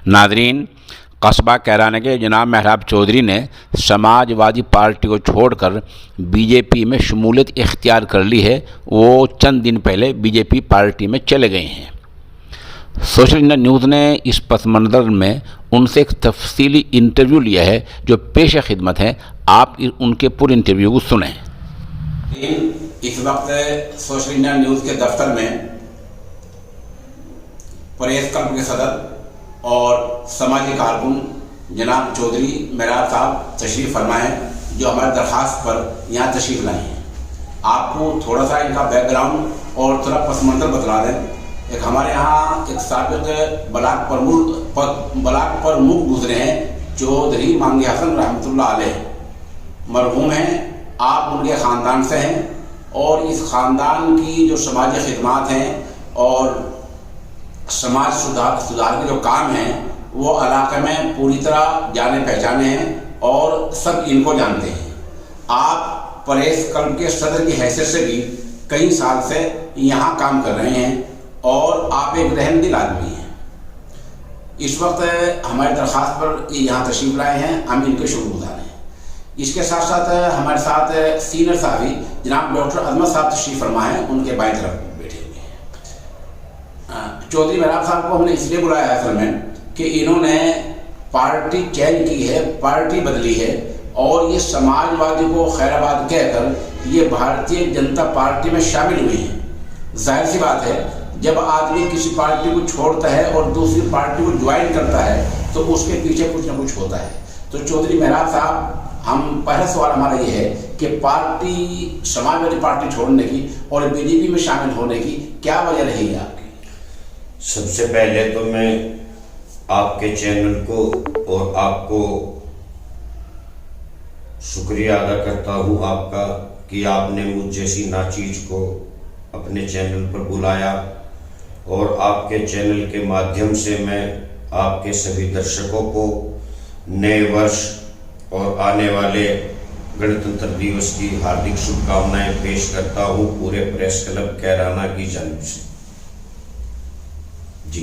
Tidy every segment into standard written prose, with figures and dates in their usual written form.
Nadreen, कस्बा कैराना के जनाब मेहराब चौधरी ने समाजवादी पार्टी को छोड़कर बीजेपी में शमूलियत इख्तियार कर ली है। वो चंद दिन पहले बीजेपी पार्टी में चले गए हैं। सोशल इंडिया न्यूज़ ने इस पस मंज़र में उनसे एक तफसीली इंटरव्यू लिया है जो पेश खिदमत है। आप उनके पूरे इंटरव्यू को सुनें। इस वक्त सोशल इंडिया न्यूज़ के दफ्तर में प्रेस क्लब के सदर और समाजी कारकुन जनाब चौधरी मेहराब साहब तशरीफ़ फरमाए हैं, जो हमारी दरख्वास्त पर यहाँ तशरीफ़ लाए हैं। आपको थोड़ा सा इनका बैकग्राउंड और थोड़ा पस मंज़र बतला दें। एक हमारे यहाँ एक साबिक़ ब्लॉक प्रमुख गुजरे हैं, चौधरी मांगे हसन रहमतुल्लाह अलैह मरहूम हैं। आप उनके ख़ानदान से हैं और इस ख़ानदान की जो समाजी खिदमात हैं और समाज सुधार के जो काम हैं वो इलाके में पूरी तरह जाने पहचाने हैं और सब इनको जानते हैं। आप प्रेस क्लब के सदर की हैसियत से भी कई साल से यहाँ काम कर रहे हैं और आप एक रहमदिल आदमी हैं। इस वक्त हमारी दरख्वास्त पर यहाँ तशरीफ़ लाए हैं, हम इनके शुक्रगुज़ार हैं। इसके साथ साथ हमारे साथ सीनियर साहबी जनाब डॉक्टर अजमत साहब तशरीफ़ फरमा हैं, उनके बाईं तरफ बैठे हुए हैं। चौधरी मेहराब साहब को हमने इसलिए बुलाया है असल में कि इन्होंने पार्टी चेंज की है, पार्टी बदली है और ये समाजवादी को खैराबाद कहकर ये भारतीय जनता पार्टी में शामिल हुए हैं। जाहिर सी बात है, जब आदमी किसी पार्टी को छोड़ता है और दूसरी पार्टी को ज्वाइन करता है तो उसके पीछे कुछ ना कुछ होता है। तो चौधरी मेहराब साहब, हम पहला सवाल हमारा ये है कि पार्टी समाजवादी पार्टी छोड़ने की और बीजेपी में शामिल होने की क्या वजह रही है आपकी? सबसे पहले तो मैं आपके चैनल को और आपको शुक्रिया अदा करता हूं आपका कि आपने मुझ जैसी नाचीज को अपने चैनल पर बुलाया और आपके चैनल के माध्यम से मैं आपके सभी दर्शकों को नए वर्ष और आने वाले गणतंत्र दिवस की हार्दिक शुभकामनाएं पेश करता हूं पूरे प्रेस क्लब कैराना की जानिब से। जी,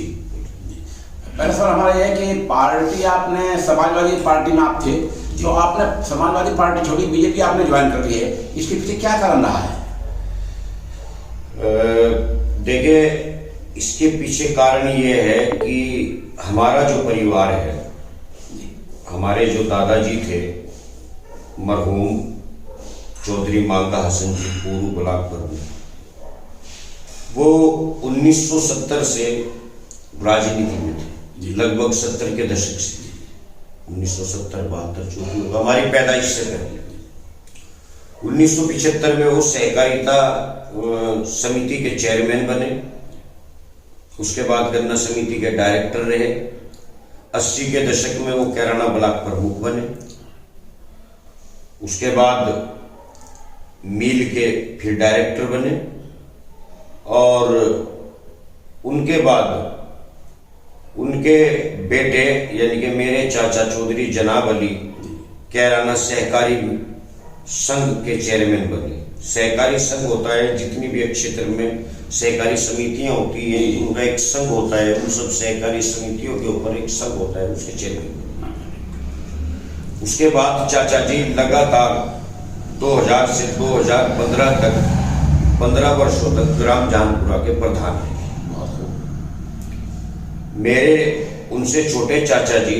पहला सवाल हमारा यह है कि पार्टी आपने समाजवादी पार्टी में आप थे, तो आपने समाजवादी पार्टी छोड़ी, बीजेपी आपने ज्वाइन कर ली है, इसके पीछे क्या कारण रहा है? देखिए, इसके पीछे कारण ये है कि हमारा जो परिवार है, हमारे जो दादाजी थे मरहूम चौधरी मांगा हसन जी पूर्व ब्लॉक प्रमुख, वो 1970 से राजनीति में थे, लगभग 70 के दशक से, 1970-72 चौथी हमारी पैदाइश से पहले। 1975 में वो सहकारिता समिति के चेयरमैन बने, उसके बाद गन्ना समिति के डायरेक्टर रहे। 80 के दशक में वो कैराना ब्लॉक प्रमुख बने, उसके बाद मिल के फिर डायरेक्टर बने और उनके बाद उनके बेटे यानी कि मेरे चाचा चौधरी जनाब अली कैराना सहकारी संघ के चेयरमैन बने। सहकारी संघ होता है, जितनी भी क्षेत्र में सहकारी समितियां होती हैं उनका एक संघ होता है, उन सब सहकारी समितियों के ऊपर एक संघ होता है, उसके चेयरमैन। उसके बाद चाचा जी लगातार 2000 से 2015 तक 15 वर्षों तक ग्राम जहानपुरा के प्रधान हैं। मेरे उनसे छोटे चाचा जी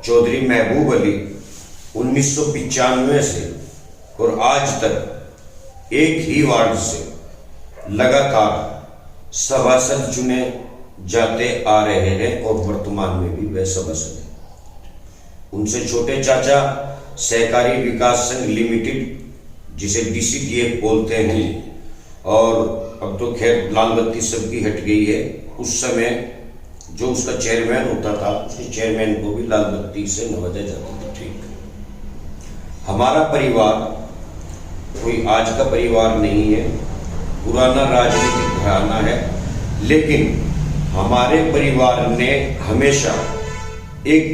चौधरी महबूब अली 1995 से और आज तक एक ही वार्ड से लगातार सभासद चुने जाते आ रहे हैं और वर्तमान में भी वह सभासद हैं। उनसे छोटे चाचा सहकारी विकास संघ लिमिटेड, जिसे DCDF बोलते हैं, और अब तो खैर लाल बत्ती सबकी हट गई है, उस समय जो उसका चेयरमैन होता था उसके चेयरमैन को भी लाल बत्ती से नवाजा जाता था। ठीक, हमारा परिवार कोई आज का परिवार नहीं है, पुराना राजनीतिक घराना है, लेकिन हमारे परिवार ने हमेशा एक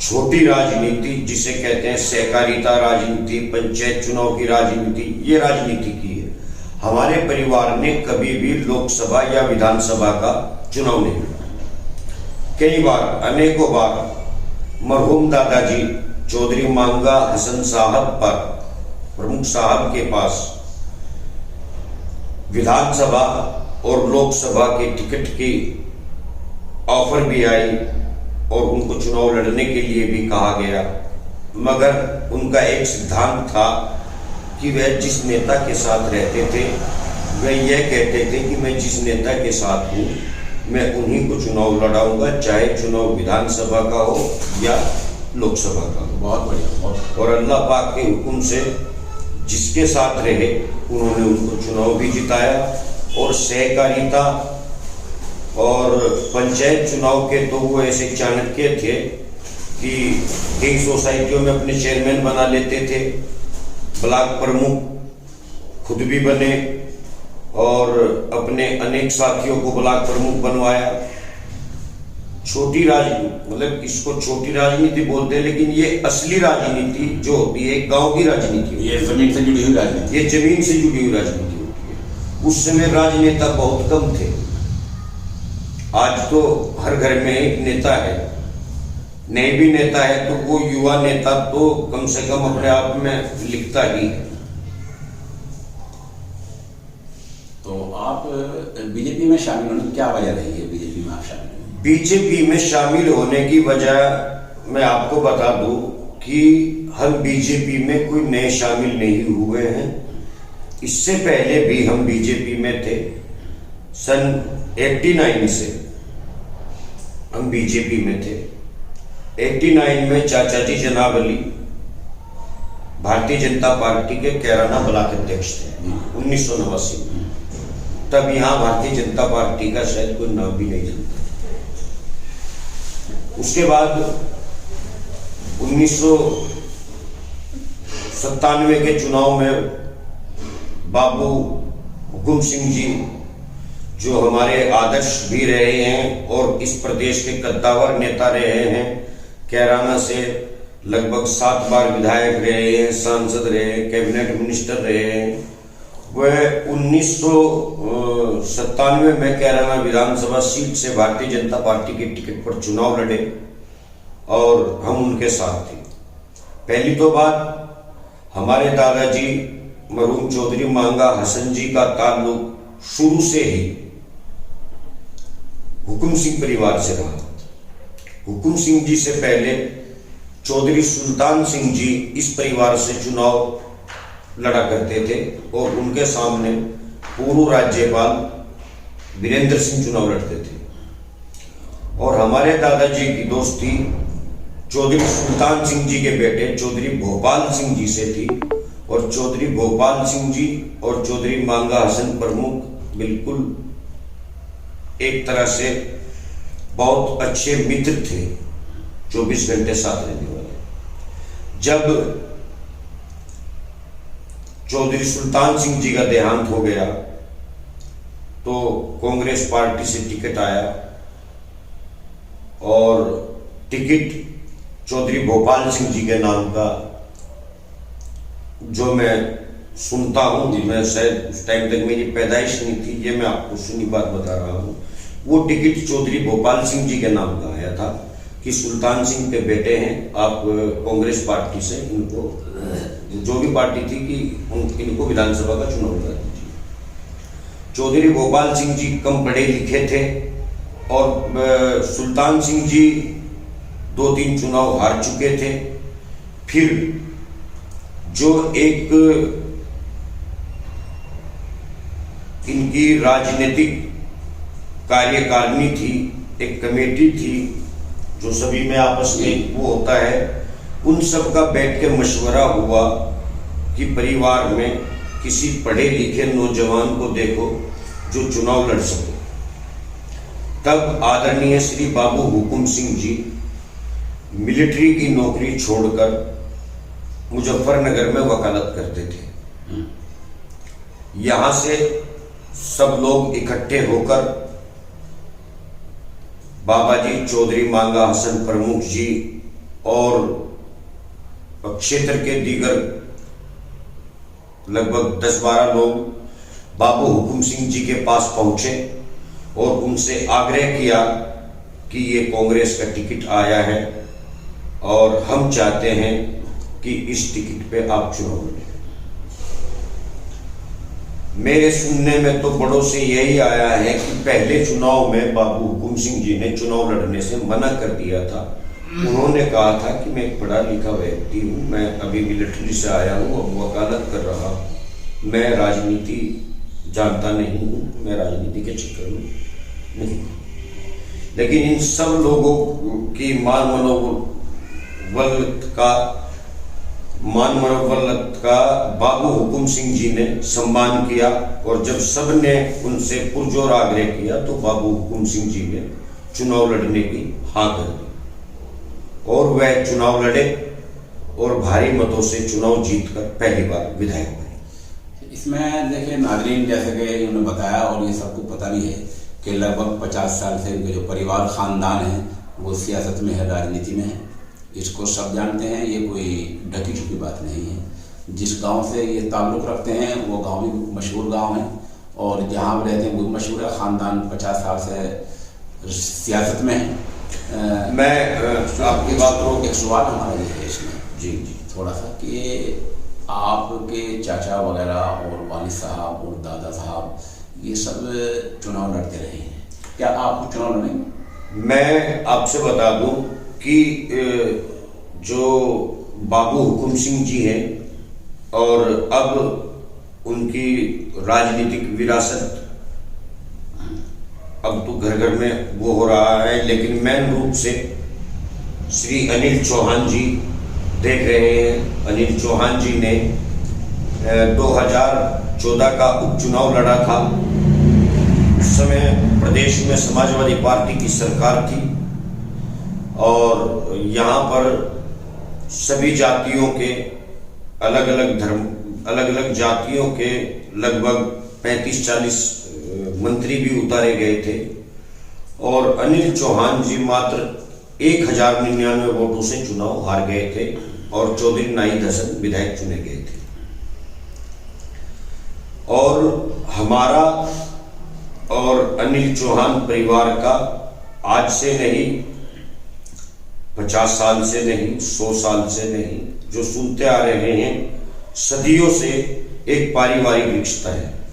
छोटी राजनीति, जिसे कहते हैं सहकारिता राजनीति, पंचायत चुनाव की राजनीति, ये राजनीति की है। हमारे परिवार ने कभी भी लोकसभा या विधानसभा का चुनाव नहीं लड़ा। कई बार, अनेकों बार मरहूम दादाजी चौधरी मांगा हसन साहब पर, प्रमुख साहब के पास विधानसभा और लोकसभा के टिकट की ऑफर भी आई और उनको चुनाव लड़ने के लिए भी कहा गया, मगर उनका एक सिद्धांत था कि वह जिस नेता के साथ रहते थे वह यह कहते थे कि मैं जिस नेता के साथ हूँ मैं उन्हीं को चुनाव लड़ाऊंगा, चाहे चुनाव विधानसभा का हो या लोकसभा का हो। बहुत बढ़िया। और अल्लाह पाक के हुक्म से जिसके साथ रहे उन्होंने उनको चुनाव भी जिताया। और सहकारिता और पंचायत चुनाव के तो वो ऐसे चाणक्य थे कि कई सोसाइटियों में अपने चेयरमैन बना लेते थे, ब्लॉक प्रमुख खुद भी बने और अपने अनेक साथियों को ब्लॉक प्रमुख बनवाया। छोटी राजनीति, मतलब इसको छोटी राजनीति बोलते हैं, लेकिन ये असली राजनीति जो होती है गांव की राजनीति होती है, ये जमीन से जुड़ी हुई राजनीति, ये जमीन से जुड़ी हुई राजनीति होती है। उस समय राजनेता बहुत कम थे, आज तो हर घर में एक नेता है, नहीं भी नेता है तो वो युवा नेता तो कम से कम अपने आप में लिखता ही है। तो आप बीजेपी में शामिल होने की क्या वजह रही है? बीजेपी में आप शामिल हुए? बीजेपी में शामिल होने की वजह मैं आपको बता दूं कि हम बीजेपी में कोई नए शामिल नहीं हुए हैं। इससे पहले भी हम बीजेपी में थे। सन 89 से हम बीजेपी में थे। 89 में चाचा जी जनाब अली भारतीय जनता पार्टी के कैराना ब्लॉक अध्यक्ष थे 1989। तब यहाँ भारतीय जनता पार्टी का शायद कोई नाम भी नहीं जानता। उसके बाद 1997 के चुनाव में बाबू हुकुम सिंह जी जो हमारे आदर्श भी रहे हैं और इस प्रदेश के कद्दावर नेता रहे हैं, कैराना से लगभग 7 बार विधायक रहे हैं, सांसद रहे हैं, कैबिनेट मिनिस्टर रहे हैं। वह 1997 में कैराना विधानसभा सीट से भारतीय जनता पार्टी के टिकट पर चुनाव लड़े और हम उनके साथ थे। पहली तो बात, हमारे दादाजी मरहूम चौधरी मांगा हसन जी का ताल्लुक शुरू से ही हुकुम सिंह परिवार से रहा। हुकुम सिंह जी से पहले चौधरी सुल्तान सिंह जी इस परिवार से चुनाव लड़ा करते थे और उनके सामने पूर्व राज्यपाल वीरेंद्र सिंह चुनाव लड़ते थे। और हमारे दादाजी की दोस्ती चौधरी सुल्तान सिंह जी के बेटे चौधरी भोपाल सिंह जी से थी और चौधरी भोपाल सिंह जी और चौधरी मांगा हसन प्रमुख बिल्कुल एक तरह से बहुत अच्छे मित्र थे, 24 घंटे साथ रहने वाले। जब चौधरी सुल्तान सिंह जी का देहांत हो गया तो कांग्रेस पार्टी से टिकट आया और टिकट चौधरी भोपाल सिंह जी के नाम का, जो मैं सुनता हूँ, मैं शायद उस टाइम तक मेरी पैदाइश नहीं थी, ये मैं आपको सुनी बात बता रहा हूँ। वो टिकट चौधरी भोपाल सिंह जी के नाम का आया था कि सुल्तान सिंह के बेटे हैं, आप कांग्रेस पार्टी से इनको, जो भी पार्टी थी, कि इनको विधानसभा का चुनाव लड़ा दीजिए। चौधरी भोपाल सिंह जी कम पढ़े लिखे थे और सुल्तान सिंह जी 2-3 चुनाव हार चुके थे। फिर जो एक इनकी राजनीतिक कार्यकारिणी थी, एक कमेटी थी जो सभी में आपस में वो होता है, उन सब का बैठ के मशवरा हुआ कि परिवार में किसी पढ़े लिखे नौजवान को देखो जो चुनाव लड़ सके। तब आदरणीय श्री बाबू हुकुम सिंह जी मिलिट्री की नौकरी छोड़कर मुजफ्फरनगर में वकालत करते थे। यहां से सब लोग इकट्ठे होकर बाबा जी चौधरी मांगा हसन प्रमुख जी और क्षेत्र के दीगर लगभग 10-12 लोग बाबू हुकुम सिंह जी के पास पहुंचे और उनसे आग्रह किया कि ये कांग्रेस का टिकट आया है और हम चाहते हैं कि इस टिकट पे आप चुनाव लड़ें। मेरे सुनने में तो बड़ों से यही आया है कि पहले चुनाव में बाबू हुकुम सिंह जी ने चुनाव लड़ने से मना कर दिया था। उन्होंने कहा था कि मैं एक पढ़ा लिखा व्यक्ति हूँ, मैं अभी मिलिट्री से आया हूँ, अब वकालत कर रहा हूँ, मैं राजनीति जानता नहीं हूँ, मैं राजनीति के चक्कर में नहीं। लेकिन इन सब लोगों की मान मनोवल्लत का बाबू हुकुम सिंह जी ने सम्मान किया और जब सब ने उनसे पुरजोर आग्रह किया तो बाबू हुकुम सिंह जी ने चुनाव लड़ने की हाँ कर दी और वह चुनाव लड़े और भारी मतों से चुनाव जीतकर पहली बार विधायक बने। इसमें देखिए नाजरीन, जैसे कि उन्होंने बताया और ये सबको पता भी है कि लगभग 50 साल से इनके जो परिवार खानदान है वो सियासत में है, राजनीति में है। इसको सब जानते हैं, ये कोई ढकी छुपी बात नहीं है। जिस गांव से ये ताल्लुक़ रखते हैं वो गांव भी मशहूर गांव है और जहां वो रहते हैं वो भी मशहूर है। ख़ानदान 50 साल से सियासत में है। मैं आपकी बात को एक सवाल हमारा ये है इसमें जी थोड़ा सा कि आपके चाचा वगैरह और वालिद साहब और दादा साहब ये सब चुनाव लड़ते रहे हैं, क्या आप चुनाव लड़ेंगे? मैं आपसे बता दूं कि जो बाबू हुकुम सिंह जी हैं और अब उनकी राजनीतिक विरासत अब तो घर घर में वो हो रहा है, लेकिन मेन रूप से श्री अनिल चौहान जी देख रहे हैं। अनिल चौहान जी ने 2014 का उपचुनाव लड़ा था। उस समय प्रदेश में समाजवादी पार्टी की सरकार थी और यहाँ पर सभी जातियों के अलग अलग जातियों के लगभग 35-40 मंत्री भी उतारे गए थे और अनिल चौहान जी मात्र 1099 वोटों से चुनाव हार गए थे और चौधरी नाहिद हसन विधायक चुने गए थे। और हमारा और अनिल चौहान परिवार का आज से नहीं, 50 साल से नहीं, 100 साल से नहीं, जो सुनते आ रहे हैं, सदियों से एक पारिवारिक रिश्ता है।